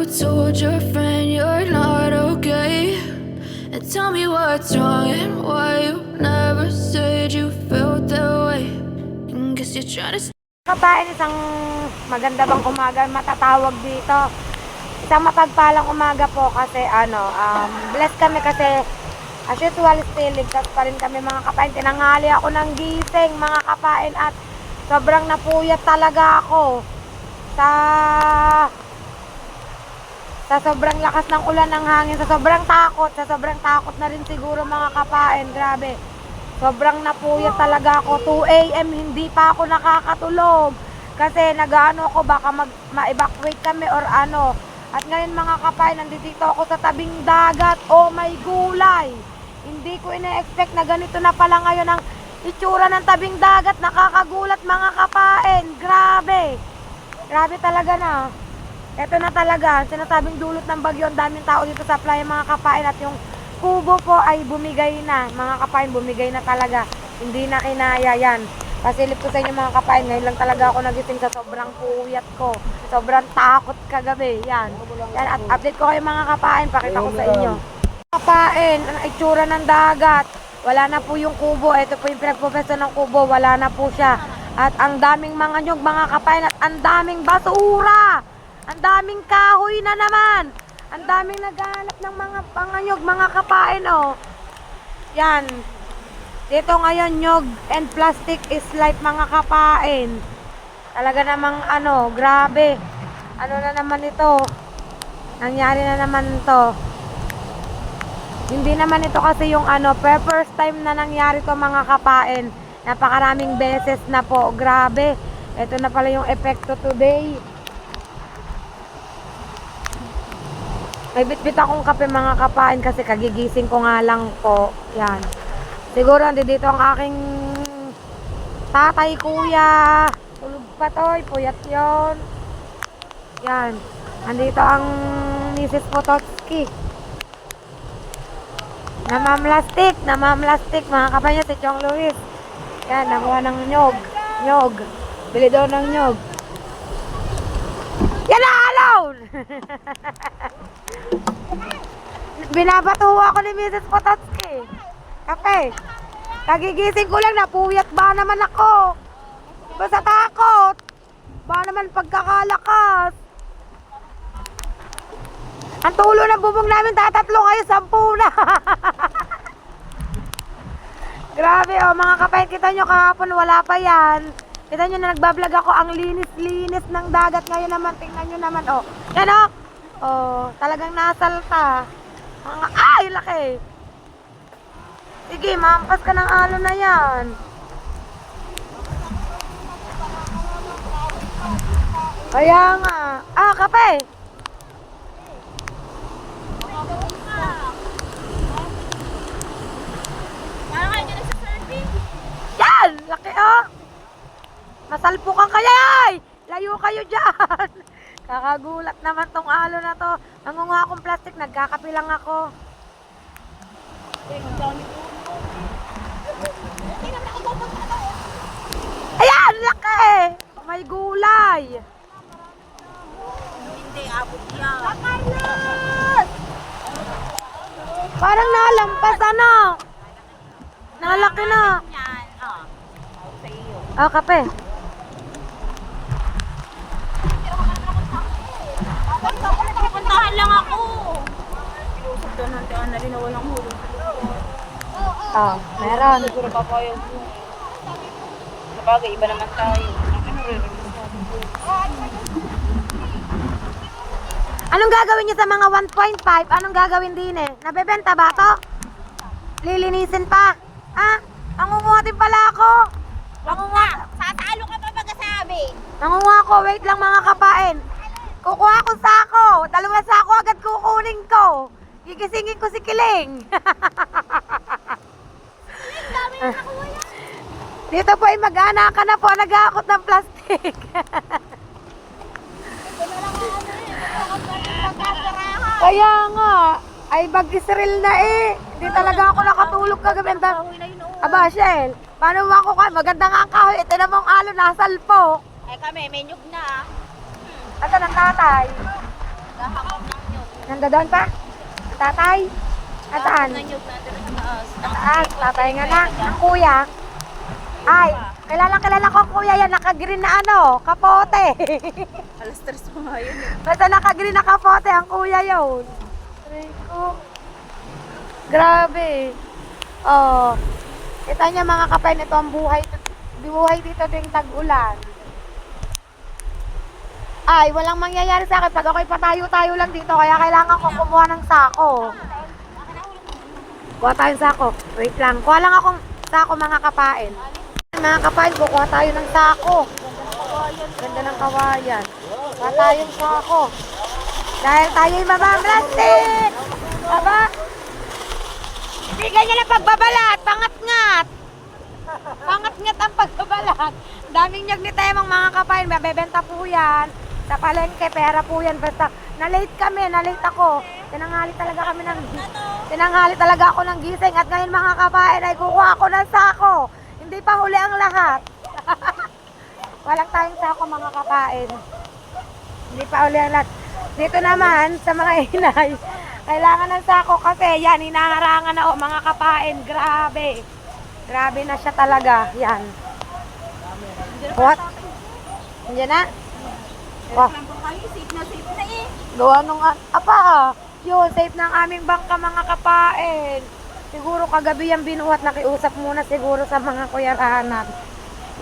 told your friend you're not okay? And tell me what's wrong and why you never said you felt that way. And guess you're trying to Kabayan, isang maganda bang umaga matatawag dito. Isang mapagpalang umaga po kasi blessed kami kasi as usual still ligtas pa rin kami mga kapain. Tinanghali ako ng gising mga kapain at sobrang napuyat talaga ako sa sobrang lakas ng ulan ng hangin, sa sobrang takot na rin siguro mga kapain. Grabe. Sobrang napuyat talaga ako. 2 AM hindi pa ako nakakatulog. Kasi nag-ano ako baka ma-evacuate kami or ano. At ngayon mga kapain, nandito ako sa tabing dagat. Oh my gulay! Hindi ko ina-expect na ganito na pala ngayon ang itsura ng tabing dagat. Nakakagulat mga kapain. Grabe! Grabe talaga na. Ito na talaga. Sinasabing dulot ng bagyo. Ang daming tao dito sa playa mga kapain. At yung kubo po ay bumigay na. Mga kapain, bumigay na talaga. Hindi na kinaya yan. Pasilip ko sa inyo mga kapain. Ngayon lang talaga ako nagising sa sobrang puyat ko. Sobrang takot kagabi. Yan. At update ko kayo mga kapain. Pakita ko sa inyo. Kapain, ang itsura ng dagat. Wala na po yung kubo. Ito po yung pinagpupwesto ng kubo. Wala na po siya. At ang daming mga nyog mga kapain. At ang daming basura. Ang daming kahoy na naman. Ang daming naghahanap ng mga panganyog, mga kapain, oh. Yan. Dito ngayon, nyog and plastic is life, mga kapain. Talaga namang, grabe. Ano na naman ito? Nangyari na naman ito. Hindi naman ito kasi yung first time na nangyari to mga kapain. Napakaraming beses na po. Grabe. Ito na pala yung epekto today. May bitbit akong kape mga kapain kasi kagigising ko nga lang po. Yan. Siguro dito ang aking tatay, kuya. Tulog pa to, puyat yon. Yan. Andito ang Mrs. Potocki. Namamlastik mga kapain niya si Chong Luis. Yan, nakuha ng nyog. Bili daw ng nyog. Yan na, alone! Binabatuwa ako ni Mrs. Potocki. Kape. Kagigising ko lang, napuyat ba naman ako? Basta takot. Ba naman pagkakalakas. Ang tulo ng bubong namin, tatatlo kayo, 10 na. Grabe, oh, mga kapain, kita nyo kahapon, wala pa yan. Kita nyo na nagbablog ako, ang linis-linis ng dagat. Ngayon naman, tingnan nyo naman, oh. Yan, oh. Oh, talagang nasalta. Ay, laki. Sige, mampas ka ng alon na yan. Kaya nga. Kape. Parang kayo dyan sa surfing. Yan, laki, oh. Masalpukan kaya, ay. Layo kayo dyan. Kakagulat naman tong alon na to. Nangunguha akong plastic, nagkakapilang ako. Ayan, laki! May gulay. Hindi, abot yan. Parang nalampas, nalaki na. Yan, sa iyo. Kape. Puntahan lang ako. Pinusap doon ng daan na rin na walang hulog. Meron. Siguro papayag mo. Sabagay, iba naman tayo. Anong gagawin niyo sa mga 1.5? Anong gagawin din eh? Nabebenta ba to? Lilinisin pa? Nangunguha din pala ako. Sasalo ka pa pagkasabi. Nangunguha ako. Wait lang mga kapain. Kukuha akong sako. 2 sako agad kukunin ko. Gigisingin ko si Kiling. Dito po ay mag-aanakan na po. Nag-aakot ng plastic. Kaya nga. Ay mag-israel na eh. Hindi talaga ako nakatulog kagabi. Aba, Shell. Paano mo ako kayo? Maganda nga ang kahoy. Ito namang alon. Nasalpo. Ay kami, may nyug na. Ito ng tatay. Naghahamon ng nyug. Nandoon pa? Tatay? Ataan? Ng nyug na dito sa taas. Taas, tatay nga na. Ang kuya? Ay, kilala ko kuya yan, naka-green na ano, kapote. Alas 3 pa nga yun. Basta naka-green na kapote, ang kuya yun. Rico. Grabe. Oh. Kita niya mga kapain, ito ang buhay dito tuwing tag-ulan. Ay, walang mangyayari sa akin pag ako'y patayo-tayo lang dito, kaya kailangan ko kumuha ng sako. Kuha tayong sako. Wait lang. Kuha lang akong sako mga kapain. Mga kapain, kukuha tayo ng sako. Ganda ng kawayan. Kuha tayong sako. Dahil tayo'y mamamlastik. Aba? Hindi ganyan ang pagbabalat. Pangat-ngat. Pangat-ngat ang pagbabalat. Daming nyog ni Temong mga kapain. Mabebenta po yan. Sa palengke, pera po yan. Basta, na-late kami. Na-late ako. Tinanghali talaga ako ng gising. At ngayon mga kapain ay kukuha ako ng sako. Hindi pa huli ang lahat. Walang tayong sako mga kapain. Hindi pa huli ang lahat. Dito naman sa mga inay, kailangan ng sako kasi yan, hinaharangan na mga kapain. Grabe. Grabe na siya talaga. Yan. What? Yan na? Wow. Safe na eh. Gawa nung, yun, safe ng aming bangka mga kapain. Siguro kagabi yung binuhat, nakiusap muna siguro sa mga kuyarahanan.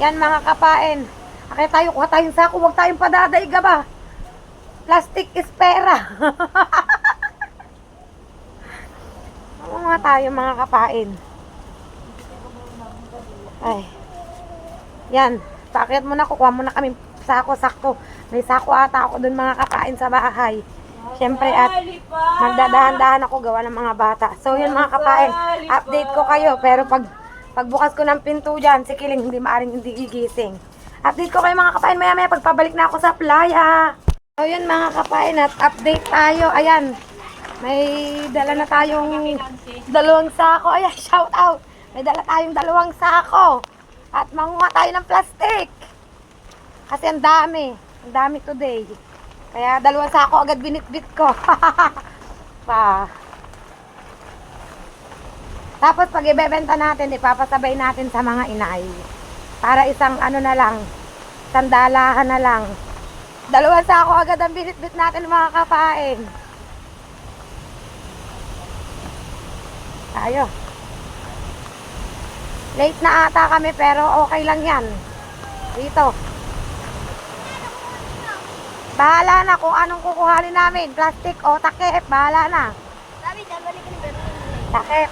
Yan mga kapain. Akay tayo, kuha tayong sako, huwag tayong padadaiga ba? Plastic is pera. Mga tayo mga kapain. Ay. Yan. Paakit muna, kukuha muna kami sako, sakto. May sako ata ako dun mga kapain sa bahay. Siyempre at magdadahan-dahan ako gawa ng mga bata. So yun mga kapain, update ko kayo. Pero pagbukas ko ng pinto dyan, si Kiling hindi gigising. Update ko kayo mga kapain, maya pagpabalik na ako sa playa. So yun mga kapain, at update tayo. Ayan, may dala na tayong 2 sako. Ayan, shout out. May dala tayong 2 sako. At manguha tayo ng plastic. Kasi ang dami today. Kaya 2 sako agad binitbit ko. Pa. Tapos pag ibebenta natin, ipapasabay natin sa mga inay. Para isang ano na lang, sandalahan na lang. 2 sako agad ang binitbit natin mga kapain. Tayo. Late na ata kami pero okay lang yan. Dito. Bahala na kung anong kukuhanin namin. Plastic o takip. Bahala na. Takip.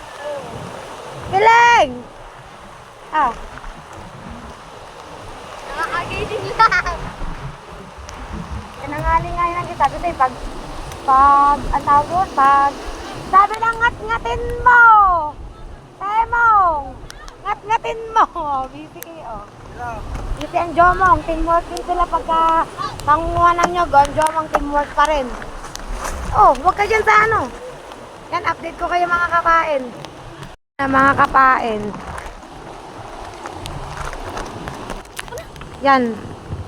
Kiling! Ah. Nakakagising lang. Tinangaling nga yun kita. Kasi ang tawag doon, sabi ng ngat-ngatin mo. Temong. Ngat-ngatin mo. BCE. Kasi ang Jomong, teamwork din sila pagka pangunguha ng nyog, ang Jomong teamwork pa rin. Oh, huwag ka dyan sa ano. Yan, update ko kayo mga kapain. Mga kapain. Yan.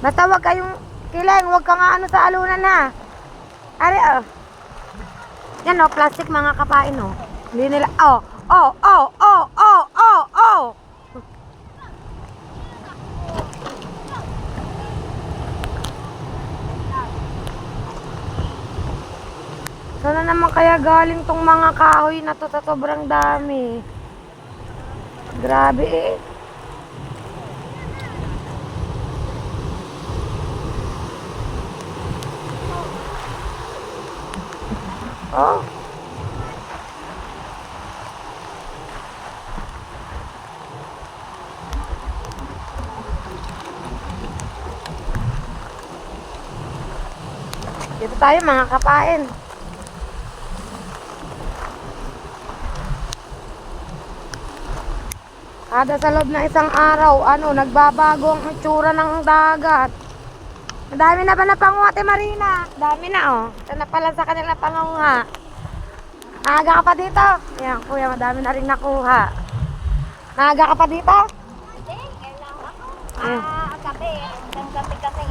Basta huwag kayong Kiling, huwag ka nga ano sa alunan ha. Ari, yan o, plastic mga kapain o. Hindi nila, oh. Sana naman kaya galing tong mga kahoy na to sa sobrang dami. Grabe eh. Oh. Dito tayo mga kapain. Kada sa loob ng isang araw, nagbabago ang itsura ng dagat. Madami na ba na panguha, Ate Marina? Dami na, oh. Ito na pala sa kanila panguha. Maaga ka pa dito? Ayan, kuya, madami na rin nakuha. Maaga ka pa dito? Hindi, kailangan ako. Eh. Gabi. Hanggang gabi kasi.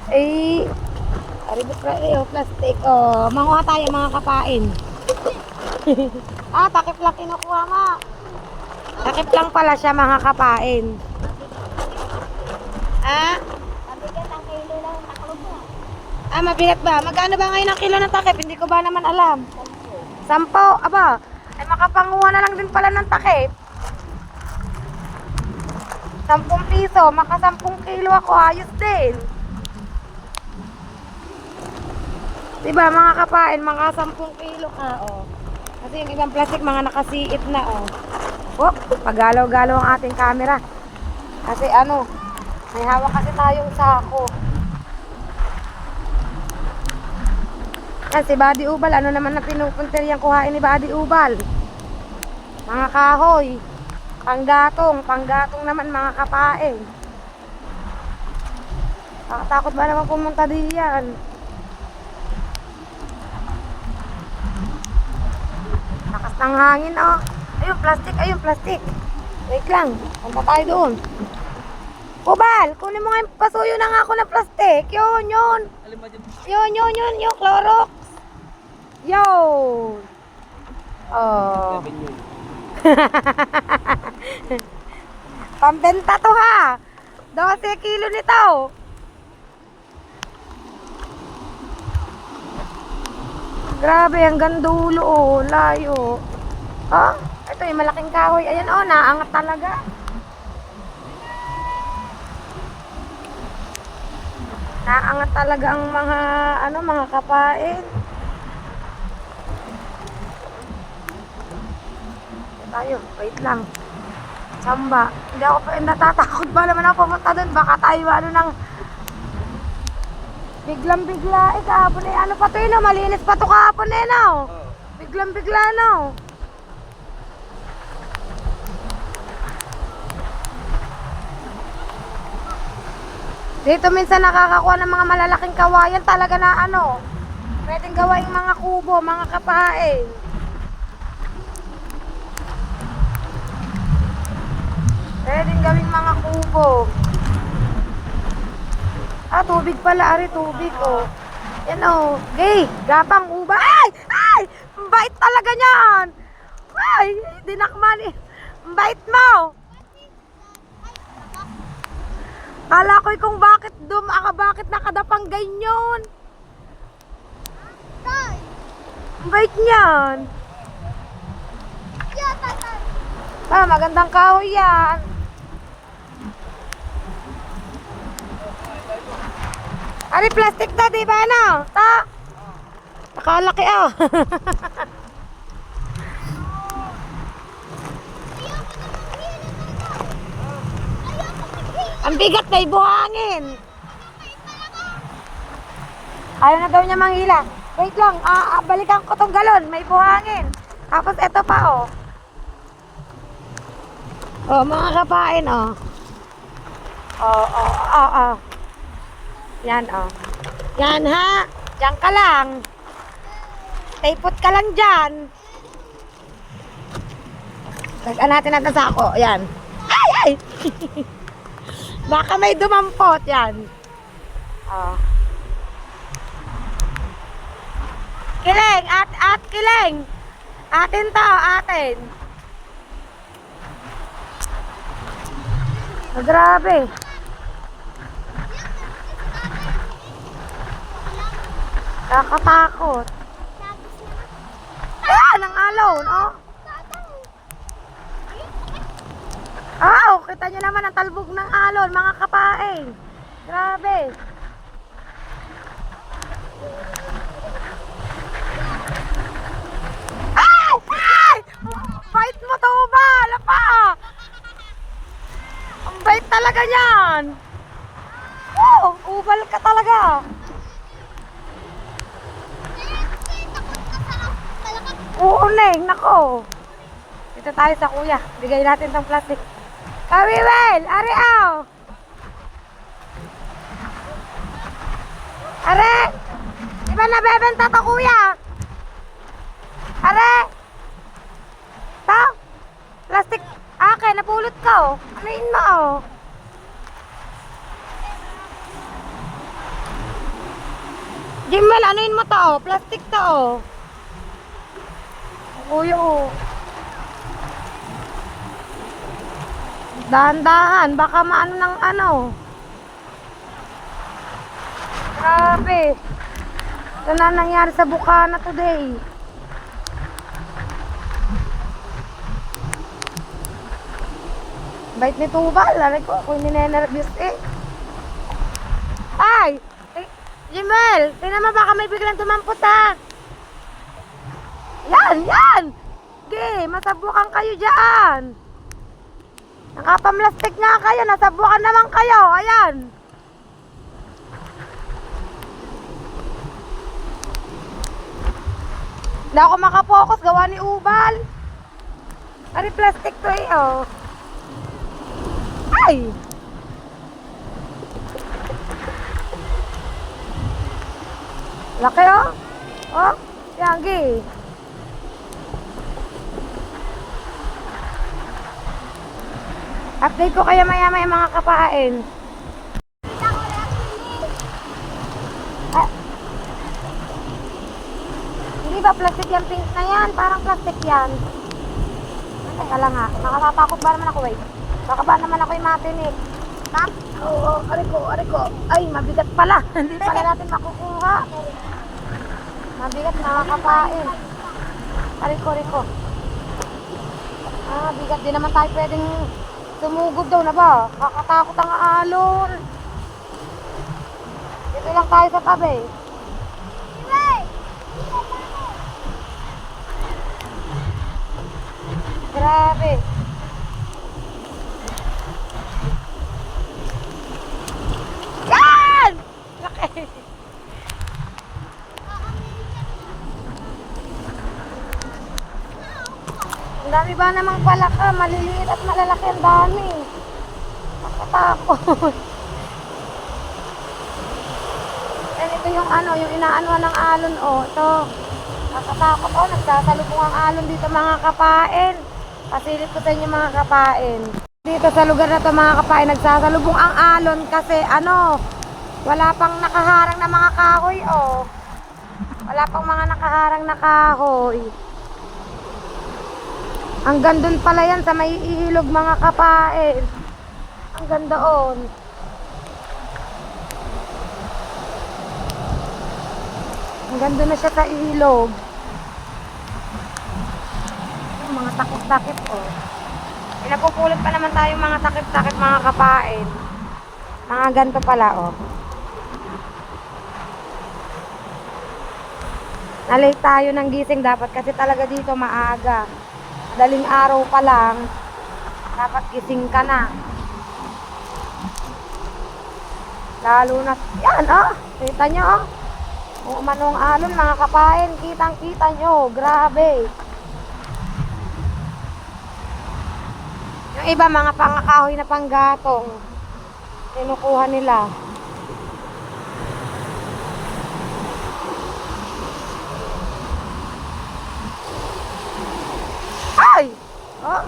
Eh, Aribot plastic. Oh, manguha tayo mga kapain. Takip lang kinukuha mo. Takip lang pala siya mga kapain. Mabigat ang kilo lang taklob mo. Mabigat ba? Magkano ba ngayon ang kilo ng takip? Hindi ko ba naman alam. 10. Aba, ay makapanguha na lang din pala ng takip. 10 piso, maka 10 kilo ako, ayos din. Diba mga kapain, mga 10 kilo ka, oh. Kasi yung ibang plastic, mga nakasiit na, oh. Oh, pagalaw-galaw ang ating camera. Kasi ano, may hawak kasi tayong sako. Yan, si Buddy Ubal, ano naman na pinupuntiriyang kuhain ni Buddy Ubal? Mga kahoy. Panggatong naman mga kapain. Nakatakot ba naman pumunta diyan? Lakas ng hangin, oh. Ayun, plastic. Wait lang, punta tayo doon. Ubal, kunin mo nga yung pasuyo na nga ako ng plastic. Yun. Yung Clorox. Yun. Oh. Pambenta to ha. 12 kilo nito. Grabe, hanggang dulo oh, layo. Ito yung malaking kahoy. Ayan oh, naangat talaga. Naangat talaga ang mga kapain. Tayo, wait lang. Samba. Hindi ako pa natatakot ba naman ako pumunta doon. Baka tayo ng biglang-bigla. Kahapon ano pa to yun, malinis pa to kahapon no? Biglang-bigla no? Dito minsan nakakakuha ng mga malalaking kawayan talaga na pwedeng gawaing mga kubo, mga kapain. Pwedeng gawing mga kubo. Tubig pala, tubig oh. Yan oh. Gapang uba. Ay! Bait talaga niyan. Ay, dinakman eh. Bait mo. Kala ko kung bakit nakadapang ganyan. Bait niyan. Magandang kahoy yan. Plastic to, di ba nakalaki oh. Ang bigat, may buhangin. Ayaw na daw niya manghila. Wait lang, balikan ko tong galon, may buhangin. Tapos eto pa oh. Oh, mga kapain oh. Oh. Yan oh. Yan ha. Diyan ka lang. Stay put ka lang dyan. Lagyan natin ang sako. Yan. Ay! Baka may dumampot. Yan. Oh. Kiling! At kiling! Atin to, atin. Oh, grabe. Nakatakot. Ang alon, oh. Kita nyo naman ang talbog ng alon, mga kapain. Grabe. Ay! Bait mo to ba? Lapa! Ang bait talaga niyan. Ubal ka talaga. Oo, Neng, nako. Dito tayo sa kuya. Bigay natin tong plastic. Kawiwel, ariaw. Are, di ba nabebenta to kuya? Are, to, plastic, napulot ko. Anuin mo oh. Jimel, anuin mo to, oh. Plastic to, oh. Kuya, oh. Dahan-dahan, baka maano ng ano. Grabe. Ito na nangyari sa Bukana today. Bait ni Tubal. Aray ko, ako hindi ninenervyos eh. Ay! Jimel, tingnan mo baka may biglang tumampot ha. Yan, yan! Okay, masabukan kayo dyan. Nakapamlastik nga kayo, nasabukan naman kayo. Ayan. Hindi ako makapokus, gawa ni Ubal. Ari plastic to eh, oh. Ay! Laki oh. Oh, yagi. Update ko kaya maya-maya mga kapain. Ah. Hindi ba plastic yan, pink na yan? Parang plastic yan. Teka lang ha, nakatatakot ba naman ako eh? Baka ba naman ako yung matinik? Ma'am? Oo, ariko. Ay, mabigat pala. Hindi pala natin makukuha. Mabigat, nakakapain. Ariko. Ah, bigat din naman tayo pwedeng sumugod daw na ba? Kakatakot ang alon. Dito lang tayo sa tabi. Grabe. Yan! Laki. Ang dami ba namang palaka? Maliliit at malalaki ang dami. Nakatakot. Yan ito yung ano, yung inaano ng alon oh. Ito. Nakatakot oh, nagsasalubong ang alon dito mga kapain. Pasilip ko sa inyo mga kapain. Dito sa lugar na to mga kapain, nagsasalubong ang alon kasi ano, wala pang nakaharang na mga kahoy oh. Wala pang mga nakaharang na kahoy. Hanggang doon pala yan sa may ihilog mga kapain. Hanggang doon. Hanggang doon na siya sa ihilog. Mga takip-takip oh. Pinapupulot pa naman tayo mga takip-takip mga kapain. Mga ganito pala oh. Nalate tayo ng gising dapat kasi talaga dito maaga. Madaling araw pa lang dapat gising ka na. Lalo na yan oh. Kita nyo oh. Kung manong alon mga kapain, kitang-kita nyo. Grabe. Yung iba mga pangakahoy na panggatong kinukuha nila. Ay! Oh!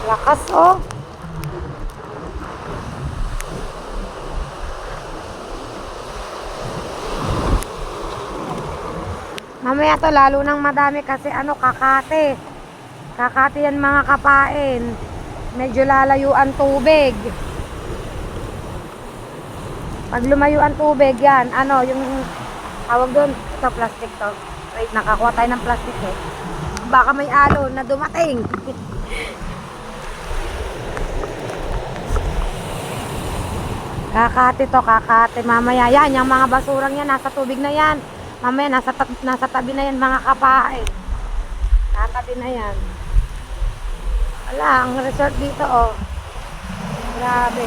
Lakas oh. Mamaya to lalo nang madami kasi ano kakate. Kakate yan mga kapain. Medyo lalayo ang tubig. Pag lumayo ang tubig yan, ano yung tawag doon, ito plastic to. Wait, nakakuha tayo ng plastic eh. Baka may alon na dumating. Kakate to, kakate. Mamaya yan, yung mga basurang yan, nasa tubig na yan. Mamaya, nasa tabi na yan mga kapain. Tatabi na yan. Wala, ang resort dito, oh. Grabe.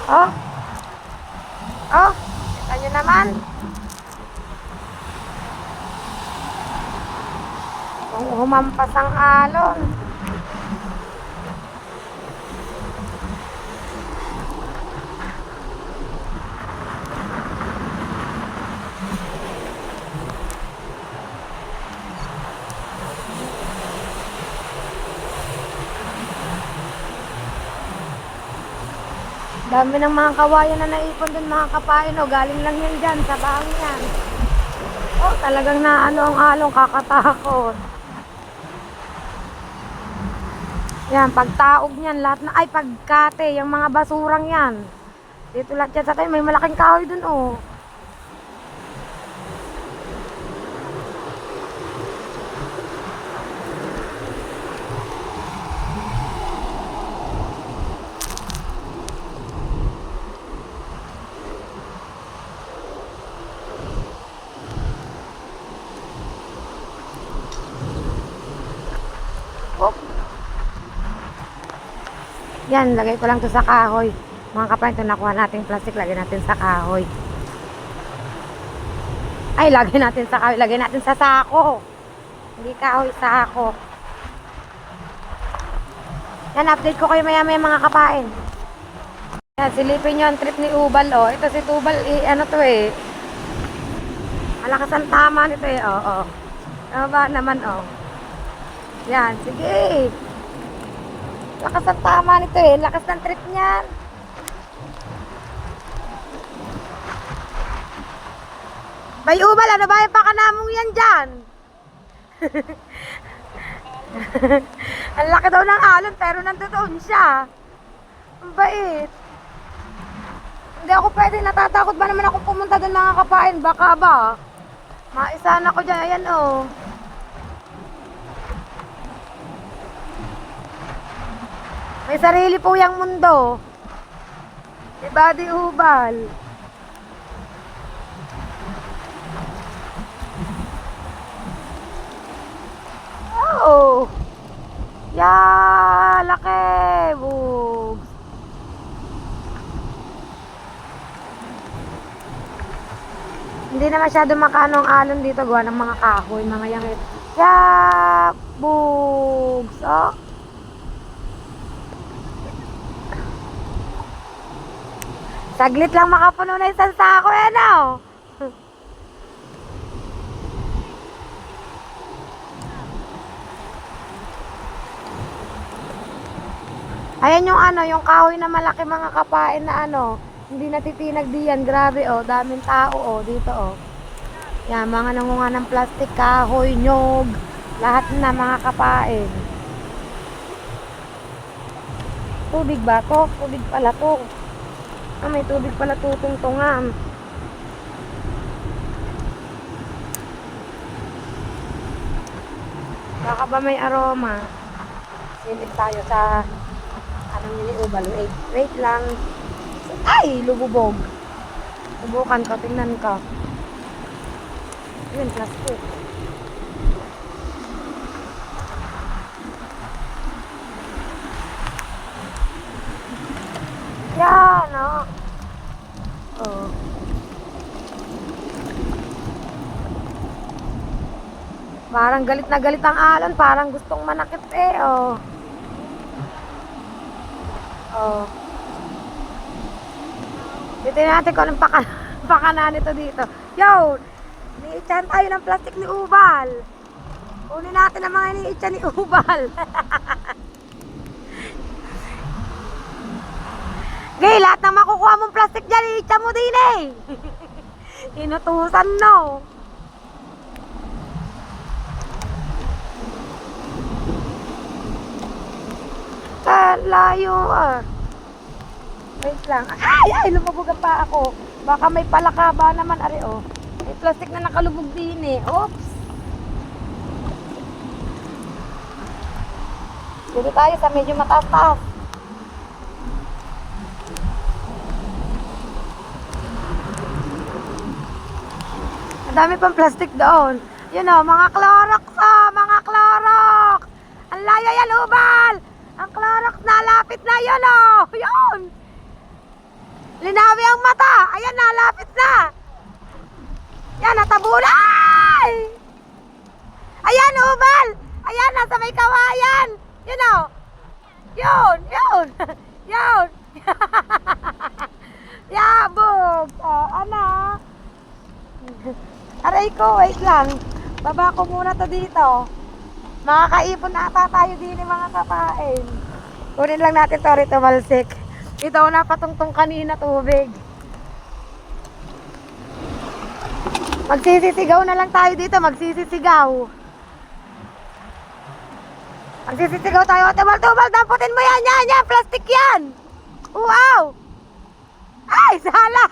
Oh. Oh, kita nyo naman. Kung humampas ang alon. Dami ng mga kawayan na naipon dun mga kapain, oh. Galing lang yan dyan sa bahang yan. Oh, talagang na ano ang along, kakatakot. Yan, pagtaog niyan, lahat na, ay pagkate, yung mga basurang yan. Dito lahat yan sa tayo, may malaking kahoy dun, oh. Oh. Yan, lagay ko lang to sa kahoy. Mga kapain, ito nakuha natin plastic, lagay natin sa kahoy. Ay, lagay natin sa kahoy, lagay natin sa sako. Hindi kahoy, sako. Yan, update ko kayo maya-maya mga kapain. Yan, silipin nyo ang trip ni Ubal, oh. Ito si Tubal, ano to eh. Malakas ang tama nito eh, oh. Ano ba naman, oh. Yan, sige. Lakas ang tama nito eh. Lakas ng trip niyan. Bay Ubal, ano ba yung pakanamong yan dyan? Ang laki daw ng alon pero nandoon siya. Ang bait. Hindi ako pwede, natatakot ba naman ako pumunta doon mga kapain? Baka ba? Maisahan ako dyan. Ayan oh. May sarili po yung mundo. Si Buddy Ubal. Oh. Ya, laki. Bugs. Hindi na masyado makano ang alon dito. Gawa ng mga kahoy, mga yangit. Ya, bugs. Oh. Saglit lang makapuno na isang sako eh, no? Ayan yung ano, yung kahoy na malaki mga kapain na ano, hindi natitinag diyan. Grabe oh, daming tao oh, dito oh. Yan, mga nangunga ng plastic, kahoy, nyog, lahat na mga kapain. Tubig ba to? Tubig pala to. Ah, may tubig pala tutungtungan. Baka ba may aroma? Silip tayo sa anong nili Ubal. Wait lang. Ay, lububog. Subukan ko, tingnan ko. Yun, plastic. Yan, oh. Oh. Parang galit na galit ang alon. Parang gustong manakit eh, oh. Oh. Dito natin kung anong pakana nito dito. Yo! Iniitsahan tayo ng plastic ni Ubal. Kunin natin ang mga iniitsahan ni Ubal. Gay, lahat ng makukuha mong plastic dyan, iniitsahan mo din eh. Inutusan no. Layo ah. Wait lang. Ay, lumabog pa ako. Baka may palaka ba naman, are oh. May plastic na nakalubog din eh. Oops. Dito tayo sa medyo mataas-taas. Ang dami pang plastic doon. Yun oh, mga Clorox oh, mga Clorox. Ang layo yan, Ubal. Clarax, nalapit na yun oh. Yun. Linawi ang mata. Ayan, nalapit na. Yan, natabulay. Ayan, ubal. Ayan, nasa may kawayan. Yun oh. Yun, yun. Yun. Yabog. Ano? Aray ko, wait lang. Baba ko muna to dito. Makakaipon na ata tayo din mga kapain. Kunin lang natin to rito, Malsik. Ito na patungtong kanina tubig. Magsisisigaw na lang tayo dito, magsisisigaw. Magsisisigaw tayo. Tubal-tubal, damputin mo yan, yan, plastic yan. Wow! Ay, sala!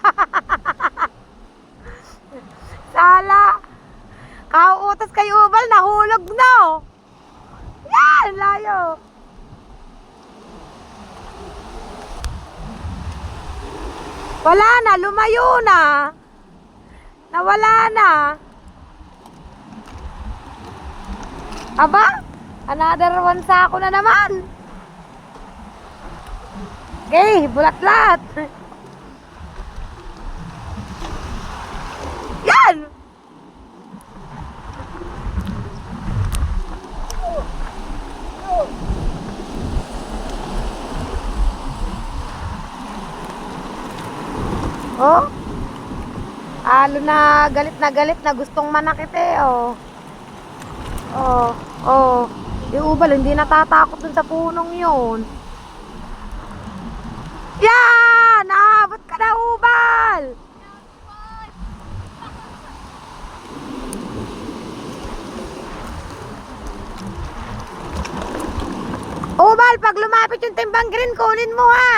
Sala! Kauutos kay Ubal, nahulog na. Yan, layo. Wala na, lumayo na. Nawala na. Aba, another one sako na naman. Okay, bulat-lat. Yan! Oh, alo na galit na gustong manakit eh, oh. Oh. Yung ubal, hindi natatakot dun sa punong yun. Yan! Naabot ka na, ubal! Ubal, pag lumapit yung timbang green, kunin mo ha.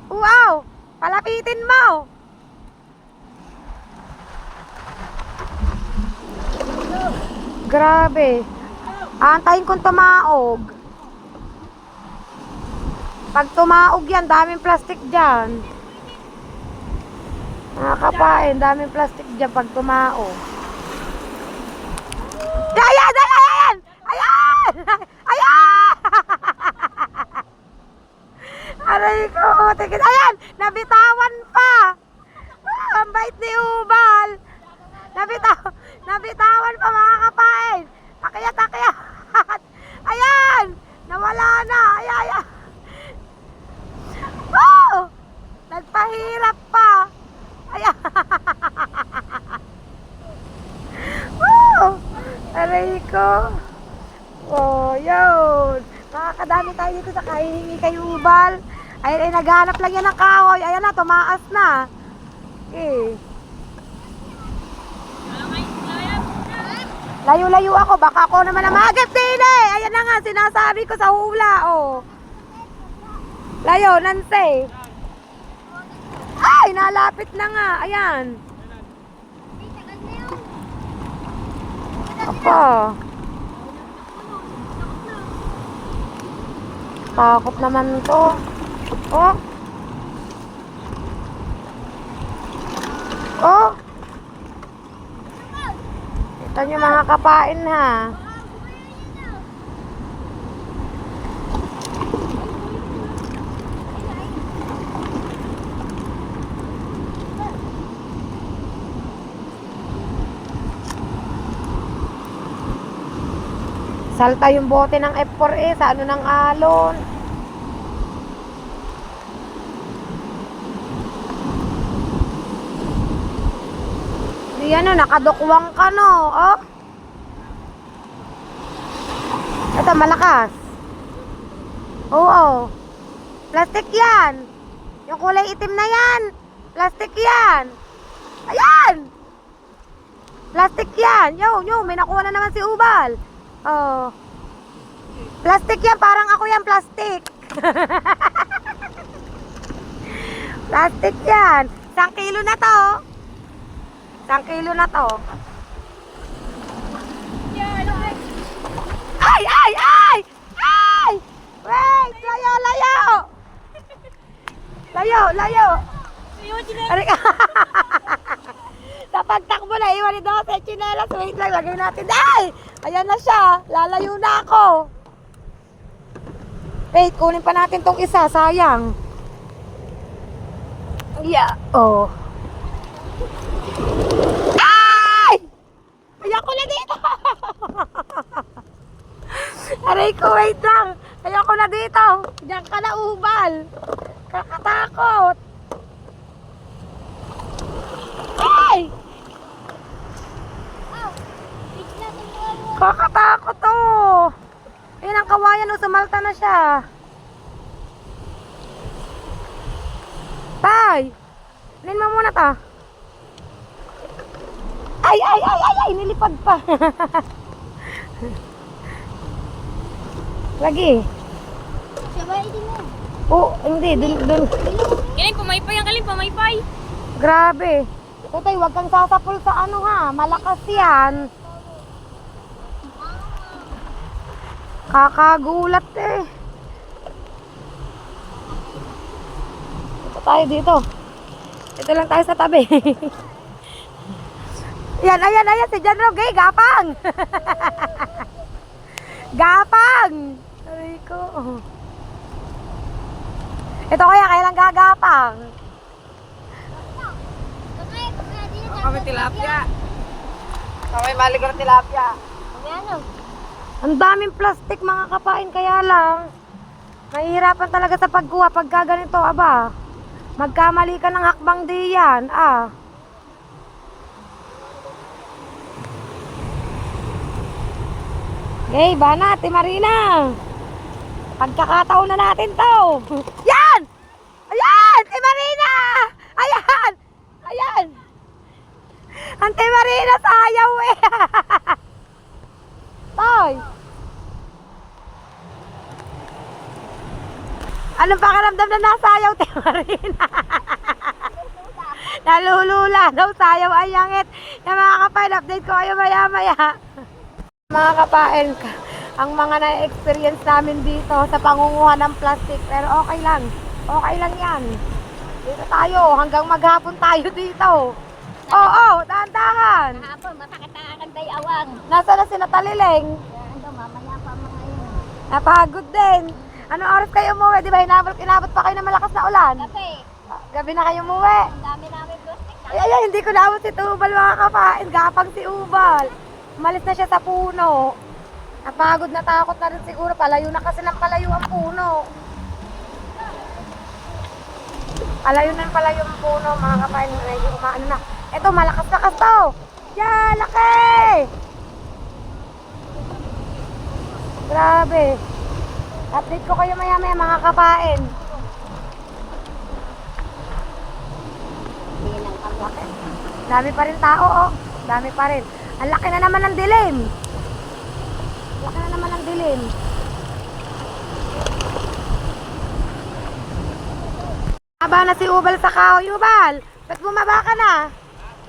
Wow, palapitin mo. Grabe. Antayin kong tumaog. Pag tumaog yan, daming plastic dyan. Nakakapain, daming plastic dyan pag tumaog. Ayan! Ayan! Ayan! Ayan! Aray ko, tigit. Ayan! Nabitawan pa! Ang bait ni Ubal! Nabitawan pa mga kapain! Akyat! Ayan! Nawala na! Ayan! Woo! Nagpahirap pa! Ayan! Woo! Aray ko! Oh, yun! Makakadami tayo dito sa kahihingi kay Ubal. Ay, naghanap lang yan ng kahoy. Ayan na, tumaas na. Okay. Layo-layo ako, baka ako naman ang magip din eh. Ayan na nga, sinasabi ko sa hula, oh. Layo, Nancy. Ay, nalapit na nga, ayan. Apa. Takot naman to. Oh. Oh. Kita nyo mga kapain ha. Salta yung bote ng F4A sa ano ng alon. Di ano, nakadukwang ka no. Oh. Ito, malakas. Oo. Plastic yan. Yung kulay itim na yan. Plastic yan. Ayan. Plastic yan. Yo, may nakuha na naman si Ubal. Oh. Plastic yan, parang ako yan, plastic. Plastic yan. 1 kilo na to. 1 kilo na to. Ay! Wait! Layo! Aray ka. Sa pagtakbo na, iwan ito sa chinelas. Wait lang, lagay natin. Ay! Ayan na siya. Lalayo na ako. Wait, kunin pa natin tong isa, sayang. Yeah, oh. Ay! Kaya ko na dito! Aray ko, wait lang. Kaya ko na dito. Diyan ka na, ubal. Kakatakot. Ay! Kakatakot to. Ayun ang kawayan, oh, sumalta na siya. Tay! Nin mo muna ta. Ay, ay, ay, ay, ay, nilipad pa. Lagi. Sabay din mo. Oh, hindi, dun. Galing, pumaypay ang galing, pumaypay. Grabe. Tutoy, wag kang sasapul sa ano ha. Malakas yan. Kakagulat eh. Ito tayo dito. Ito lang tayo sa tabi. Yan, ayan, si John Rogay, gapang. Gapang. Aray ko. Ito kaya, kailan gagapang? Kami tilapia. Kami maligar tilapia. Ano? Ang daming plastic mga kapain, kaya lang mahihirapan talaga sa pagkuha pagka ganito, aba. Magkamali ka ng hakbang di yan, ah. Okay, bana, Ate Marina. Pagkakataon na natin to. Yan! Ayan! Ate Marina! Ayan! Ayan! Ate Marina, sayaw eh! Toy! Anong pakiramdam na nasayaw, Ate Marina? Nalulula daw, sayaw ay yangit. Yung mga kapain, update ko kayo maya-maya. Mga kapain, ang mga na-experience namin dito sa pangunguha ng plastic. Pero okay lang. Okay lang yan. Dito tayo, hanggang maghapon tayo dito. Oo, dahan-dahan. Kahapon, masakit ang aking dayawang. Nasaan na si Nataliling? Ano, mamaya pa mga yun. Napagod din. Anong oras kayo umuwi? Di ba inabot pa kayo ng malakas na ulan? Kape, Gabi na kayo umuwi. ang dami namin plastic na. Ay, hindi ko naabot si Ubal mga kapain. Gapang si Ubal. Umalis na siya sa puno. Napagod na takot na rin siguro. Palayo na kasi ng palayo ang puno. Palayo ang puno mga kapain. Medyo umaano na. Eto, malakas-lakas to. Yeah, laki! Grabe. Update ko kayo maya-maya mga kapain. Laki. Dami pa rin tao, oh. Dami pa rin. Ang laki na naman ng dilim. Laki na naman ng dilim. Aba na si Ubal sa kahoy. Ubal, ba't bumaba ka na?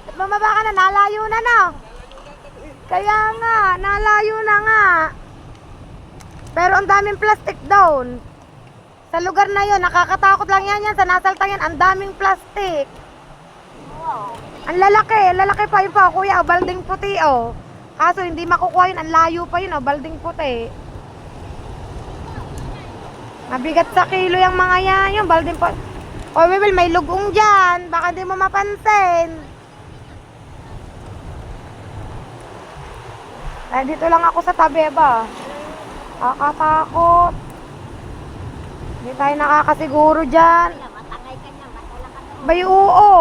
Ba't bumaba ka na? Nalayo na na. Kaya nga, nalayo na nga. Pero ang daming plastic doon. Sa lugar na yon, nakakatakot lang yan. Sa nasaltang yan, ang daming plastic. Ang lalaki pa yun pa, kuya, oh, balding puti, oh. Kaso hindi makukuha yun, ang layo pa yun, oh, balding puti. Mabigat sa kilo yung mga yan, yung balding puti. Oh, Will, may lugong dyan, baka di mo mapansin. Dito lang ako sa tabi, ba? Kakatakot. Hindi tayo nakakasiguro dyan. Matangay ka niya, matala ka na. Bay, oo.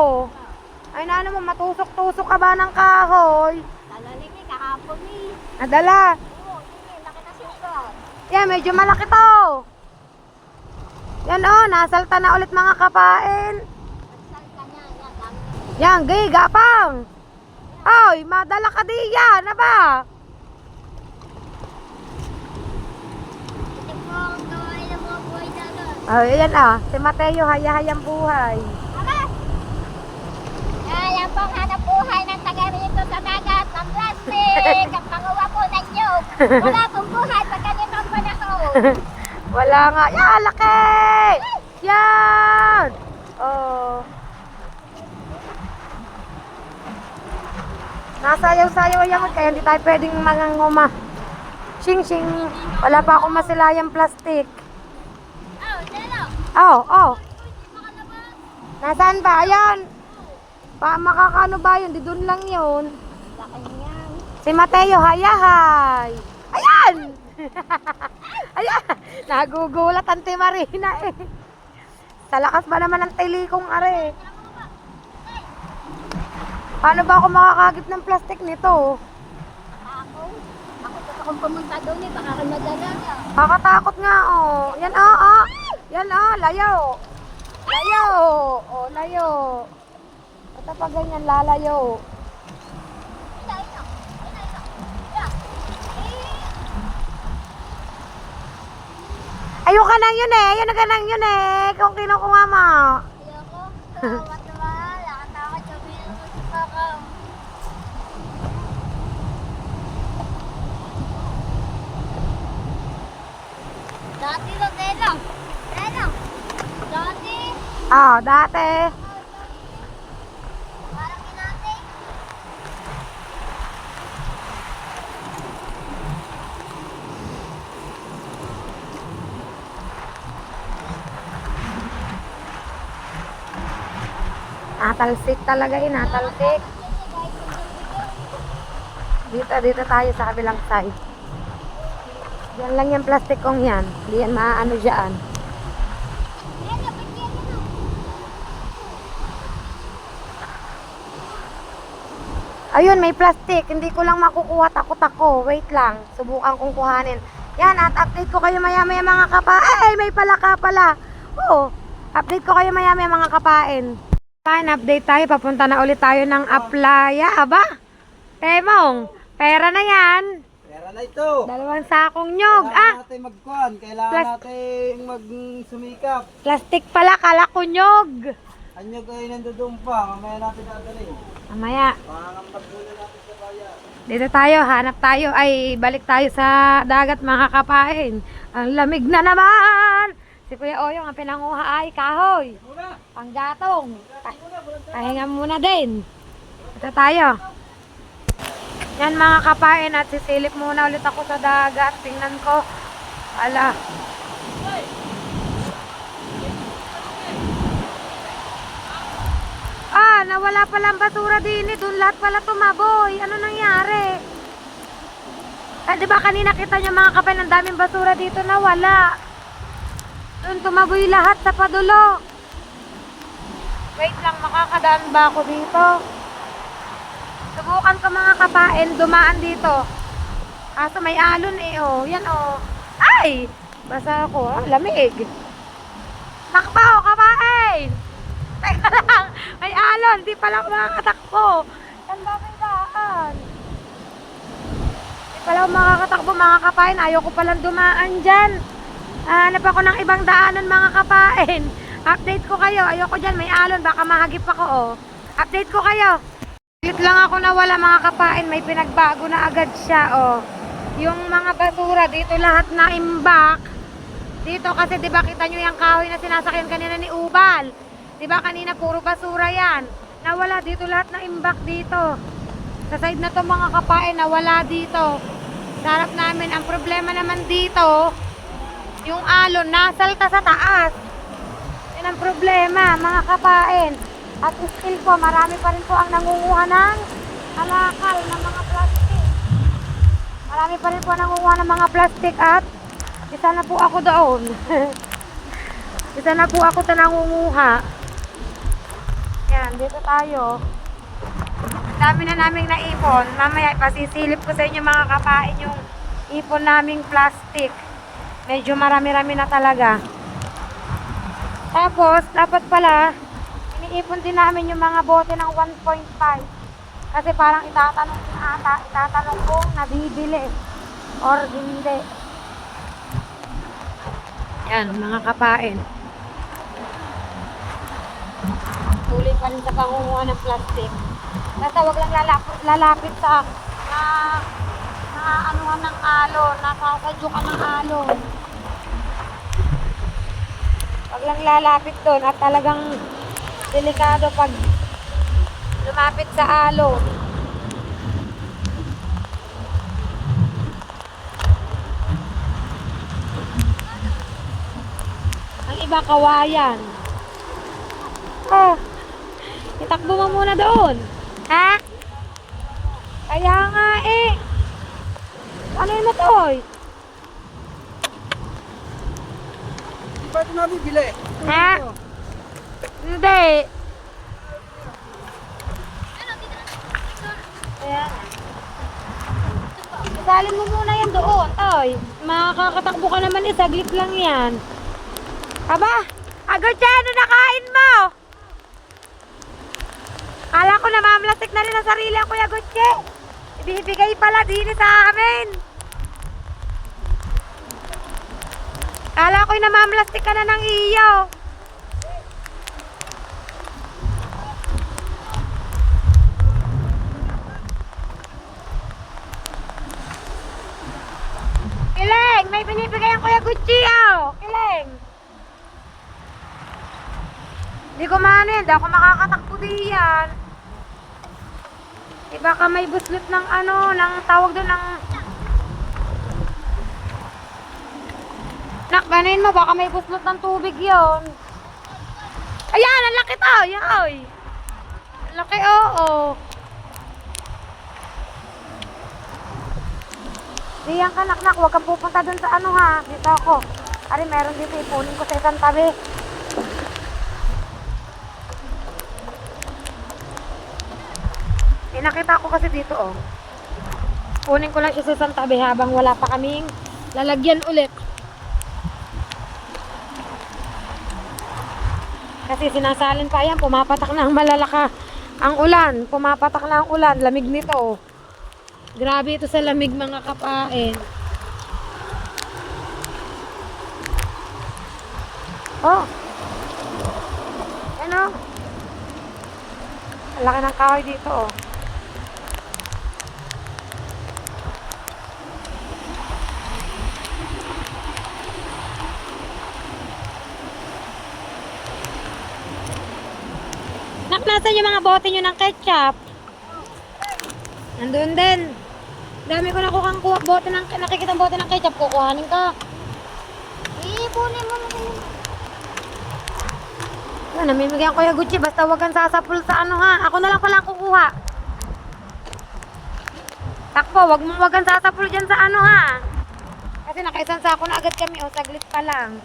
Ay na naman, matusok-tusok ka ba ng kahoy? Talaling eh, kahapon eh. Nadala. Oo, sige, laki na sugat. Yan, medyo malaki to. Yan oh, nasalta na ulit mga kapain. Saan ka niya, yan, dami na. Yan, gay, gapang. Ay, madala ka di yan, na ba? Ito po ang gawain ng mga buhay na doon. Ay, yan ah, si Mateo, hayahayang buhay. Yan po ang hanap buhay ng taga rito sa dagat ng plastic. Ang panguha po ng nyug. Wala pong buhay sa ganitong panahon. Wala nga. Yan, laki! Yan! Oh. Nasayaw-sayaw yan, kaya hindi tayo pwedeng manganguma. Shing-shing. Wala pa akong masilayang plastic. Oh, oh. Nasaan ba? Ayan. Makakano ba yun? Di doon lang yun. Laki niyan. Si Mateo, hayahay. Ayan! Ayan! Nagugulat ang Marina eh. Sa lakas ba naman ang tilikong are? Paano ba ako makakagip ng plastic nito? Ako gusto kong pumunta doon eh. Baka ka madala. Kakatakot nga oh. Yan oh, oh. Yan oh, layo. Layo. Oh, layo. Basta pag ganyan, lalayo. Ayun ka nang yun eh. Ayun ka nang yun eh. Kung kinukuha mo. Ayoko. Tawat naman. Nakatakot yung bilang sa ako. Dati lang, Tenong. Tenong. Dati. Oh, dati. Parang kinati. Natalsik talaga eh. Natalsik. Dito tayo sa kabilang side. Diyan lang yung plastic kong yan. Hindi yan maaano dyan. Ayun, may plastic. Hindi ko lang makukuha. Takot ako. Wait lang. Subukan kong kuhanin. Yan, at update ko kayo maya-maya mga kapain. May palaka pala. Oo. Update ko kayo maya-maya mga kapain. Kapain, update tayo. Papunta na ulit tayo ng Aplaya. Aba? Temong, pera na yan. Pera na ito. 2 sakong nyog. Kailangan natin magkuhan. Kailangan Plus- natin magsumikap. Plastic pala. Kala ko nyog. Anyog ay nandoon pa. Mamaya natin dadalhin. Mamaya. Pangangambag muna natin sa bayan. Dito tayo, hanap tayo, ay balik tayo sa dagat mga kapain. Ang lamig na naman! Si Kuya Oyong ang pinanguha ay kahoy. Panggatong. Pahinga muna din. Dito tayo. Yan mga kapain at sisilip muna ulit ako sa dagat. Tingnan ko. Ala. Nawala palang basura din eh. Doon lahat pala tumaboy. Ano nangyari? Di ba kanina kita niyo mga kapay, ang daming basura dito na wala. Doon tumaboy lahat sa padulo. Wait lang, makakadaan ba ako dito? Subukan ko mga kapain, dumaan dito. Kaso may alon eh, oh. Yan oh. Ay! Basa ako, ah. Lamig. Takbo, kapain! Teka lang, may alon, di pala ako makakatakbo. Yan ba may daan? Di pala ako makakatakbo mga kapain, ayaw ko palang dumaan dyan. Hanap ako ng ibang daanan mga kapain. Update ko kayo, ayaw ko dyan, may alon, baka mahagip ako oh. Update ko kayo. Ulit lang ako nawala mga kapain, may pinagbago na agad siya oh. Yung mga basura dito lahat na imbak. Dito kasi di ba kita nyo yung kahoy na sinasakyan kanina ni Ubal. Diba kanina puro basura yan. Nawala dito lahat na imbak dito. Sa side na to mga kapain, nawala dito. Sa harap namin, ang problema naman dito, yung alon, nasalta sa taas. Yan ang problema mga kapain. At still po, marami pa rin po ang nangunguha ng alakal ng mga plastic. Marami pa rin po nangunguha ng mga plastic at isa na po ako doon. Isa na po ako na nangunguha. Yan, dito tayo. Dami na naming naipon. Mamaya pasisilip ko sa inyo mga kapain yung ipon naming plastic. Medyo marami-rami na talaga. Tapos, dapat pala, iniipon din namin yung mga bote ng 1.5. Kasi parang itatanong kung nabibili or hindi. Yan, mga kapain. Tuloy pa rin sa pangunguha ng plastic. Basta wag lang lalapit sa anuhan ng alon, nasasadyukan ng alon. Wag lang lalapit doon at talagang delikado pag lumapit sa alon. Ang iba kawayan. Oh, itakbo mo muna doon. Ha? Kaya nga eh. Ano yun mo to, oy? Di ba ito nabibili? Ha? Hindi. Kaya nga. Isalin mo muna yan doon, toy. Makakatakbo ka naman, saglit lang yan. Aba, agad siya, ano nakain mo? Kala ko namamlastik na rin ang sarili ang Kuya Gutche. Ibibigay pala din sa amin. Kala ko'y namamlastik ka na ng iyo. Kileng, may binibigay ang Kuya Gutche, oh. Kileng. Hindi ko manin, hindi ako makakatakbo diyan. Baka may buslot ng ano, ng tawag doon ng... Nak, ganin mo, baka may buslot ng tubig yon. Ayan, ang laki to, yoy. Ang laki, oo. Diyan ka, nak, huwag kang pupunta doon sa ano ha. Dito ako. Ari, meron dito, ipunin ko sa isang tabi. Nakita ko kasi dito, oh. Kunin ko lang siya sa isang tabi habang wala pa kaming lalagyan ulit. Kasi sinasalin pa yan, pumapatak na ang malalaka ang ulan. Pumapatak na ang ulan, lamig nito. Grabe ito sa lamig, mga kapain. Oh. Ano? Ang laki ng kahoy dito, oh. Nasan yung mga bote nyo ng ketchup? Nandun din. Dami ko nakukang bote ng, nakikita bote ng ketchup. Kukuhanin ka. Ipunin mo na yun. Yan, namimigyan ko yung Gutche. Basta huwag kang sasapul sa ano ha. Ako na lang pala kukuha. Takpo, huwag kang sasapul dyan sa ano ha. Kasi nakaisang sako na agad kami. O, saglit pa lang.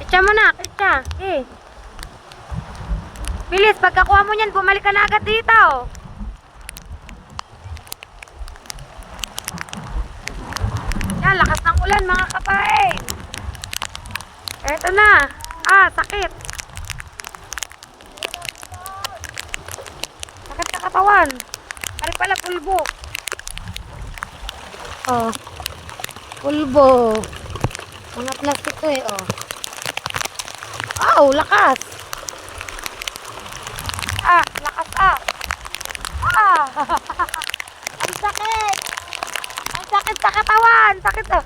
Ketcha mo na, ketcha. Eh. Bilis, pagkakuha mo niyan, bumalik ka na agad dito. Yan, lakas ng ulan, mga kapain. Eto na. Ah, sakit. Sakit sa katawan. Kali pala, pulbo. Oh. Pulbo. Mga plastic to eh, oh. Oh, lakas. Ah, lakas ah. Ah. Ang sakit. Ang sakit sa katawan. Sakit sa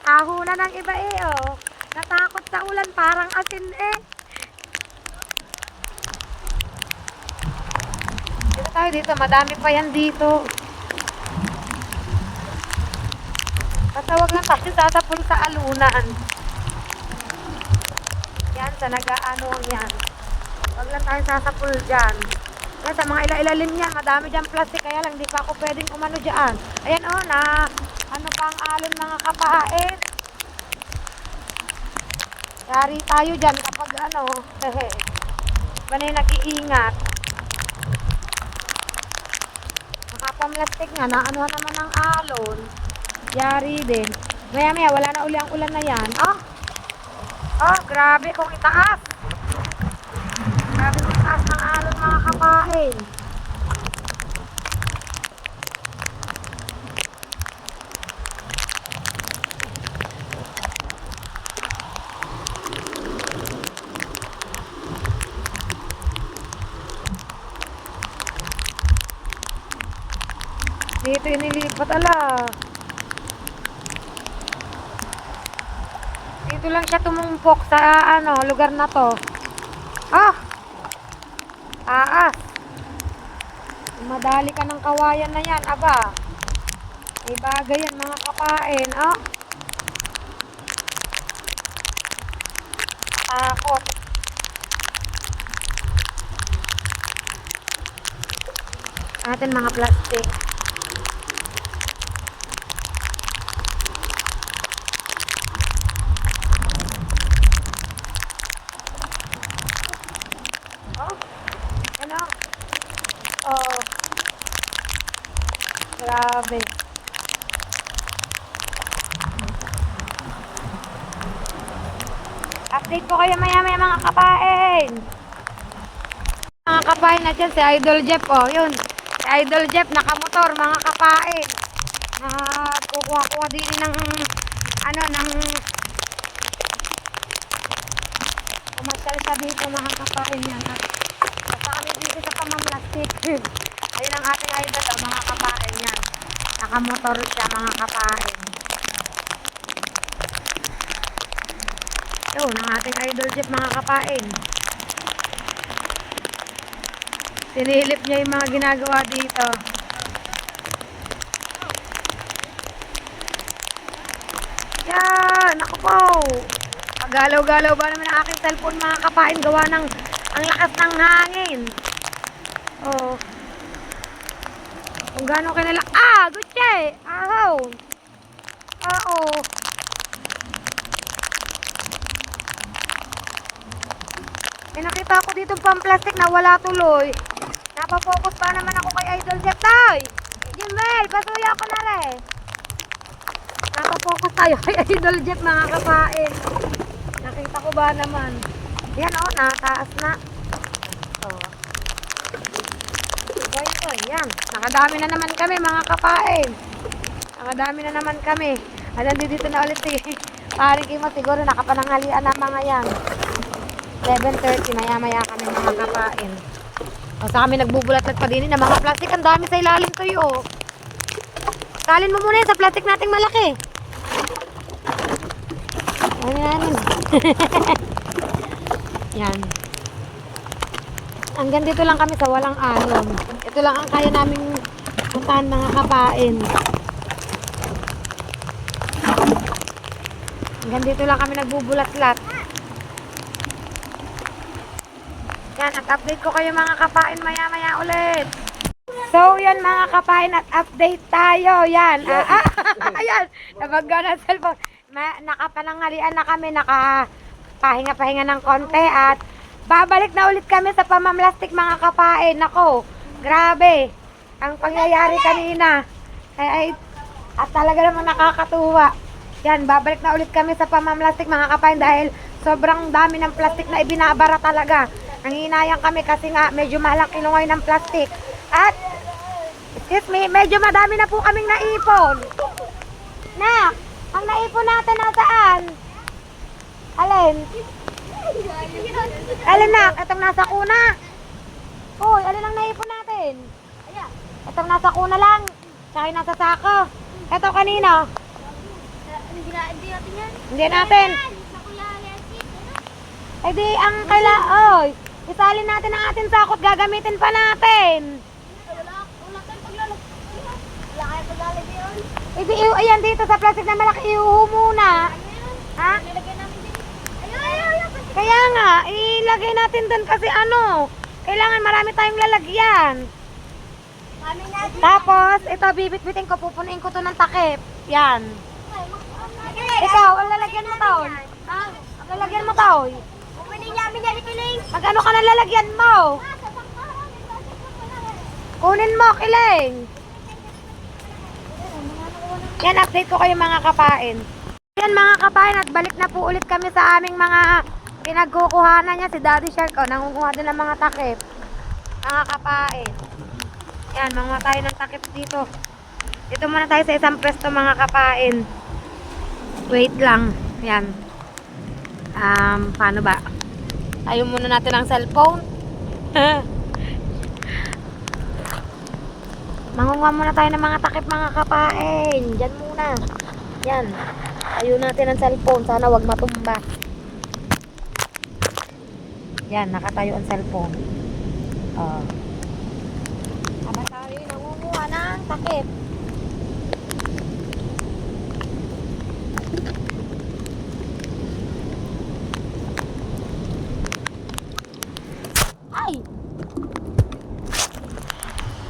ahuna ng iba eh, oh. Natakot sa ulan, parang asin eh. Dito tayo dito, madami pa yan dito. Basta wag lang tayo sasapul sa alunan. Yan, sa nag-ano yan. Wag lang tayo sasapul dyan. Yan, sa mga ilalim niya, madami dyan plastic, kaya lang di pa ako pwedeng umano dyan. Ayan oh, na ano pang alon mga kapahain. Yari tayo dyan kapag ano, hehe. Banay nag-iingat. Nakapamlastik nga, naanuhan naman ng alon. Yari din. Maya-maya, wala na uli ang ulan na yan. Oh, oh, grabe kung itaas. Grabe kung itaas ng alon mga kapain. Dito inilipat ala. Dito lang siya tumumpok sa ano, lugar na to. Ah! Taas. Madali ka ng kawayan na yan, aba. May bagay yan mga kapain, ah. takot. Atin mga plastic. Oh, ano? Oh, grabe. Update ko kayo maya-maya mga kapain. Mga kapain na dyan, si Idol Jeff, oh, yun. Si Idol Jeff, nakamotor, mga kapain. Kukuha-kuha din ng, ano, ng, umasyal siya dito, mga kapain yan. At kami dito sa pamamlastik. Ayun ang ating idol, oh, mga kapain yan. Nakamotor siya, mga kapain. Yun, ang ating idol Jeff, mga kapain. Sinilip niya yung mga ginagawa dito. Yan, ako po. Pagalaw-galaw ba naman ang aking cellphone, mga kapain, gawa ng ang lakas ng hangin. Oh. Kung gaano kinala. Ah, gutse. Ahaw. Oo. Eh, nakita ko dito pang plastic na wala tuloy. Napapokus pa naman ako kay Idol Jeff. Tay! Jimel, pasuya ko na rin. Napapokus tayo kay Idol Jeff, mga kapain. Nakita ko ba naman. Yan, oh, nataas na. Oh. So, yan. Nakadami na naman kami, mga kapain. Nakadami na naman kami. Nandito na ulit si Paring Kimo. Siguro nakapananghalian na mga yan. 7:30, maya-maya kami, mga kapain. O, sa kami nagbubulat-lat pa din na mga plastic. Ang dami sa ilalim tuyo, oh. Kalin mo muna yan sa plastic nating malaki. Ano. Yan. Hanggang dito lang kami sa walang alon. Ito lang ang kaya naming puntahan, mga kapain. Hanggang dito lang kami nagbubulat-lat. Yan, at update ko kayo, mga kapain, maya-maya ulit. So, yan, mga kapain, at update tayo. Yan. Ayan, nabagga na cellphone. Nakapananghalian na kami, nakapahinga-pahinga ng konti, at babalik na ulit kami sa pamamlastik, mga kapain. Nako, grabe ang pangyayari kanina. At talaga namang nakakatuwa. Yan, babalik na ulit kami sa pamamlastik, mga kapain, dahil sobrang dami ng plastik na ibinabara talaga. Nanginayang kami kasi nga medyo mahal ang kilo ngayon ng plastik. At, excuse me, medyo madami na po kaming naipon. Nak, ang naipon natin nasaan? Alin? Alin, nak? Itong nasa kuna. Uy, alin ang naipon natin? Itong nasa kuna lang. Tsaka yung nasa sako. Ito kanina. Hindi natin yan. Hindi natin. Sa Kuya Leslie. Eh di, ang oy, isalin natin ang ating sakot, gagamitin pa natin. Wala tayong paglalagay. Wala kayong paglalagay yun. Eh di, ayan dito sa plastic na malaki, iuho muna. Ha? Nilagay namin dito. Ayun. Kaya nga, ilagay natin dun kasi ano, kailangan marami tayong lalagyan. Kami natin. Tapos, ito bibit-bitin ko, pupunuin ko to ng takip. Yan. Ikaw, ang lalagyan mo taon? Ha? Ang lalagyan mo taon? Pwede namin yan ikiling. Magano ka na lalagyan mo? Kunin mo, kiling. Yan, update ko kayo, mga kapain. Yan, mga kapain, at balik na po ulit kami sa aming mga pinagkukuhanan niya. Si Daddy Shark, oh, nangunguha din ng mga takip. Mga kapain. Yan, manguha tayo ng takip dito. Dito muna tayo sa isang pwesto, mga kapain. Wait lang. Yan. Paano ba? Tayo muna natin ang cellphone. Mangunguha muna tayo ng mga takip, mga kapain. Diyan muna. Yan. Tayo natin ang cellphone. Sana wag matumba. Yan, nakatayo ang cellphone. Aba tayo nangunguha ng takip. Ay!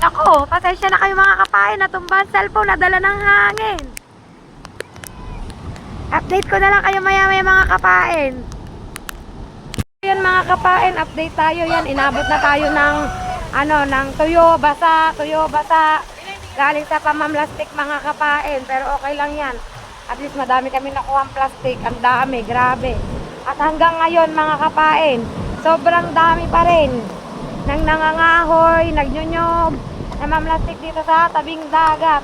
Ako, pasensya na kayo mga kapain. Natumba ang cellphone, nadala ng hangin. Update ko na lang kayo maya-maya mga kapain. Yan mga kapain, update tayo yan. Inabot na tayo ng ng tuyo, basa. Galing sa pamamlastik mga kapain. Pero okay lang yan. At least madami kami nakuha ang plastic. Ang dami, grabe. At hanggang ngayon mga kapain, sobrang dami pa rin nang nangangahoy, nagnyunyog, namamlastik dito sa tabing dagat.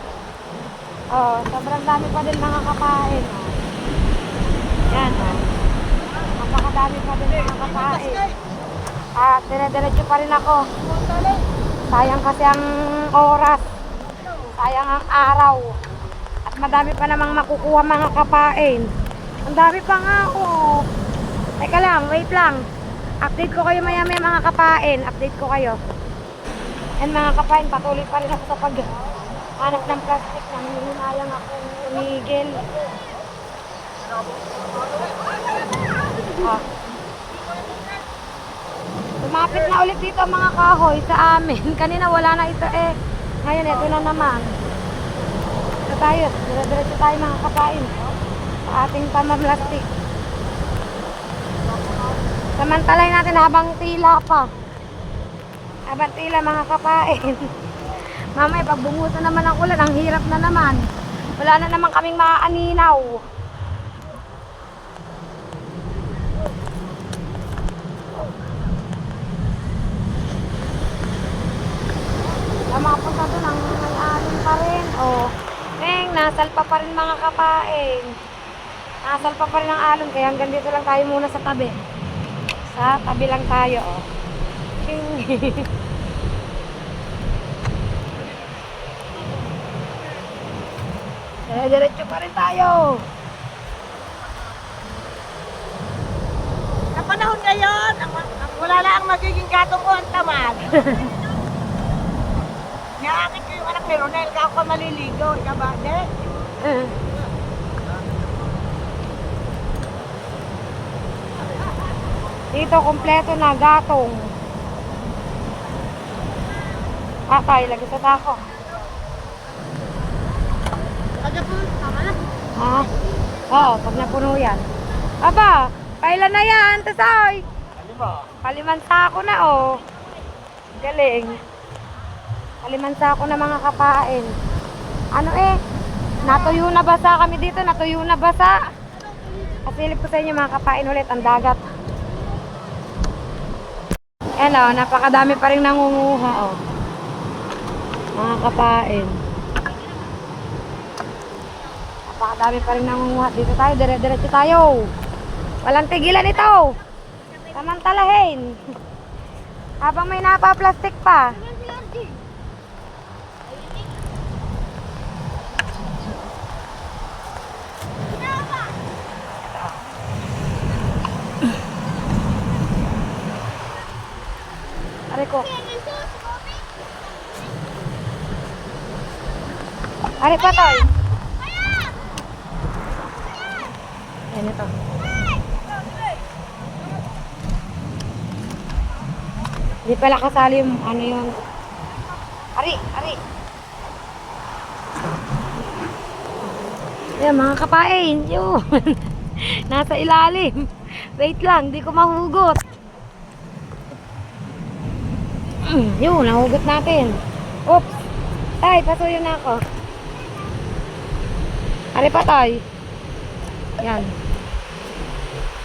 Oh, sobrang dami pa din mga kapain. Yan, oh. Napakadami pa din mga kapain. At dire-diretso pa rin ako. Sayang kasi ang oras. Sayang ang araw. At madami pa namang makukuha mga kapain. Ang dami pa nga, oh. Teka lang, wait lang. Update ko kayo maya-maya mga kapain. Update ko kayo. And mga kapain, patuloy pa rin ako sa paghanap ng plastic na hihinayang ako umigil. Lumapit na ulit dito mga kahoy sa amin. Kanina wala na ito eh. Ngayon ito na naman. Ito tayo. Dire-diretso tayo mga kapain. Sa ating pamamlastik. Samantalay natin habang tila pa. Habang tila mga kapain. Mamaya pag bumusa naman ang ulan, ang hirap na naman. Wala na naman kaming maaaninaw. Mapunta doon ang may alon pa rin. Oh. Nasalpa pa rin mga kapain. Nasalpa pa rin ang alon. Kaya hanggang dito lang tayo muna sa tabi. Sa tabi lang tayo. Oh. Diretso pa rin tayo. Sa panahon ngayon, wala lang ang magiging gatong ko ang tamad. Niyakit ko yung anak ni Ronel, ka ako maliligo. Ikaw ba, de? Dito, kompleto na gatong. Tayo, lagi sa tako. Ha? Oo, pag napuno yan. Aba, kailan na yan, Tasoy? Paliman sako na, oh. Galing. Paliman sako na mga kapain. Natuyo na basa kami dito, natuyo na basa. Kasilip ko sa inyo mga kapain ulit, ang dagat. Ayan, oh, napakadami pa rin nangunguha, oh. Mga kapain. Napakadami pa rin nangunguha. Dito tayo, dire-diretso tayo. Walang tigilan ito. Samantalahin. Habang may napa-plastic pa. Aray ko. Aray pa tayo. Ayan ito. Hindi pala kasali yung yun. Ari. Ayan mga kapain. Yun. Nasa ilalim. Wait lang, hindi ko mahugot. Yun, nahugot natin. Oops. Tay, pasuyo na ako. Ari pa tayo. Yan.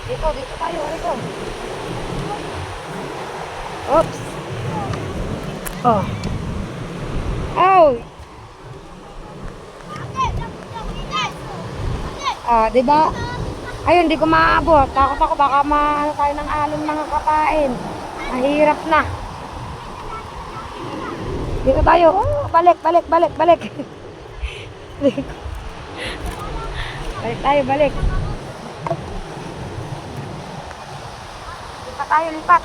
Dito tayo. Ari ko. Oops. Oh. Oh. Diba? Ayun, di ko maabot. Takot ako baka maano tayo ng alon mga kapain. Mahirap na. Dito tayo. Oh, balik. Balik tayo. Lipat.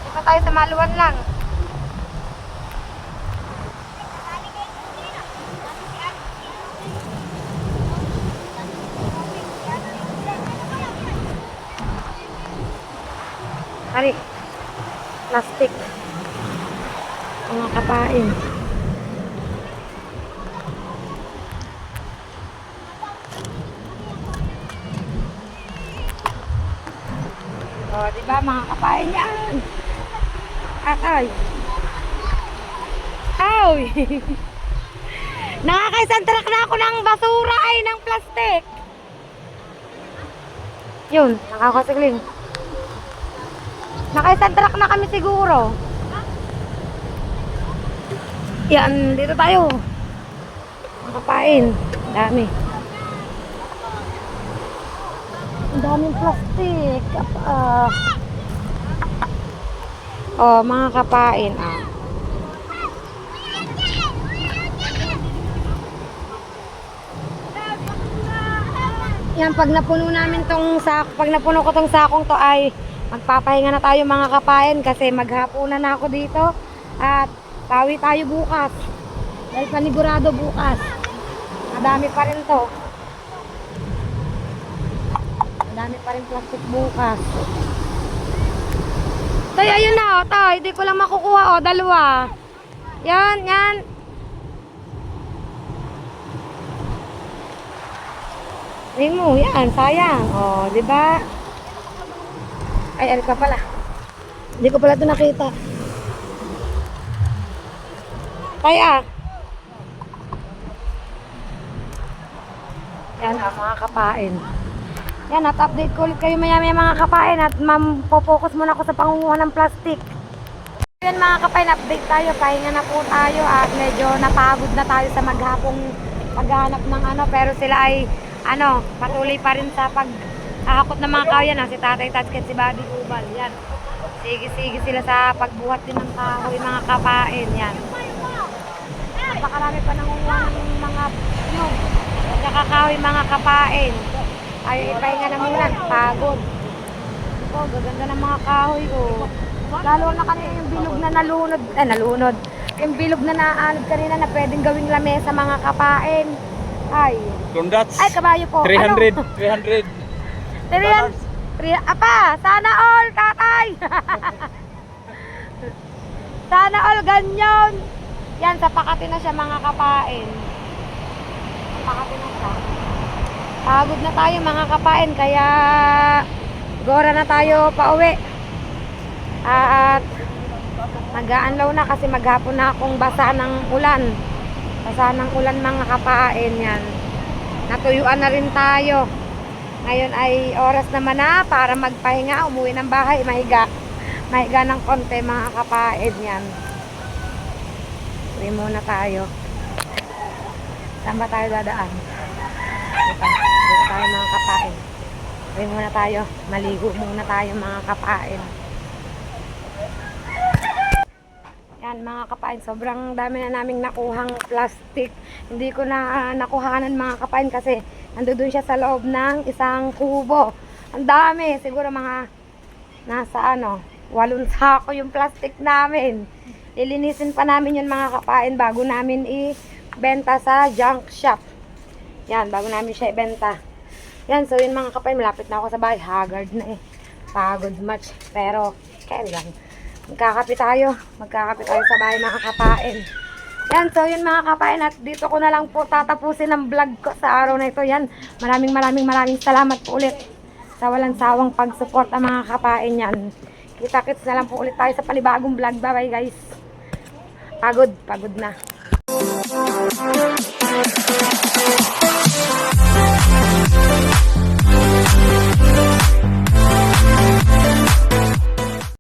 Lipat tayo sa maluwan lang. Hari. plastic. Mga kapain. O, diba mga kapain yan? Ay. Ay. Nakakaisang truck na ako ng basura ay ng plastic. Yun, nakakasigling. Nakaisang truck na kami siguro. Yan, dito tayo. Makapain. Dami. Ang daming plastic. Oh, mga kapain. Yan, pag napuno namin tong sako, pag napuno ko tong sakong to ay magpapahinga na tayo mga kapain kasi maghapunan na ako dito at pawi tayo bukas. Dahil panigurado bukas. Madami pa rin to. Madami pa rin plastic bukas. Tay, ayun na, tay. Hindi ko lang makukuha, dalawa. Yan, yan. Ayun mo, yan, sayang. O, di ba? Ay, alika pala. Hindi ko pala ito nakita. Kaya. Yan, mga kapain. Yan, at update ko ulit kayo maya-maya mga kapain at focus muna ako sa pangunguha ng plastic. Yan mga kapain, update tayo. Pahinga na po tayo at medyo napagod na tayo sa maghapong paghahanap ng pero sila ay patuloy pa rin sa paghahakot ng mga kahoy. Si Tatay Tatskit, si Buddy Ubal. Yan. Sige-sige sila sa pagbuhat din ng kahoy mga kapain. Yan. Napakarami pa nangunguha ng mga nyug. Nakakahoy mga kapain. Ay, ipahinga na muna. Pagod. Ito, gaganda ng mga kahoy. Lalo na kanina yung bilog na nalunod. Yung bilog na naanod kanina na pwedeng gawing lamesa mga kapain. Ay. Congrats. Ay, kabayo po. 300. Ano? 300. 300. Apa, sana all, tatay. Sana all, ganyan. Yan, sa Pakati na siya mga kapain. Pakati na siya. Pagod na tayo mga kapain, kaya gora na tayo pauwi. At mag-aanlaw na kasi maghapon na akong basa ng ulan. Basa ng ulan mga kapain yan. Natuyuan na rin tayo. Ngayon ay oras naman na para magpahinga, umuwi ng bahay, mahiga. Mahiga ng konti mga kapain yan. Uwi muna tayo. Saan ba tayo dadaan? Dito tayo mga kapain. Uwi muna tayo. Maligo muna tayo mga kapain. Yan mga kapain, sobrang dami na naming nakuhang plastic. Hindi ko na nakuhanan mga kapain kasi nandoon siya sa loob ng isang kubo. Ang dami, siguro mga nasa 8 sako yung plastic namin. Lilinisin pa namin yun mga kapain bago namin ibenta sa junk shop. Yan, bago namin siya ibenta. Yan, so yun mga kapain, malapit na ako sa bahay. Haggard na pagod much. Pero, kaya lang. Magkakape tayo sa bahay mga kapain. Yan, so yun mga kapain, at dito ko na lang po tatapusin ang vlog ko sa araw na ito. Yan, maraming salamat po ulit sa walang sawang pagsuporta mga kapain yan. Kita-kits na lang po ulit tayo sa panibagong vlog. Bye bye guys. Pagod na.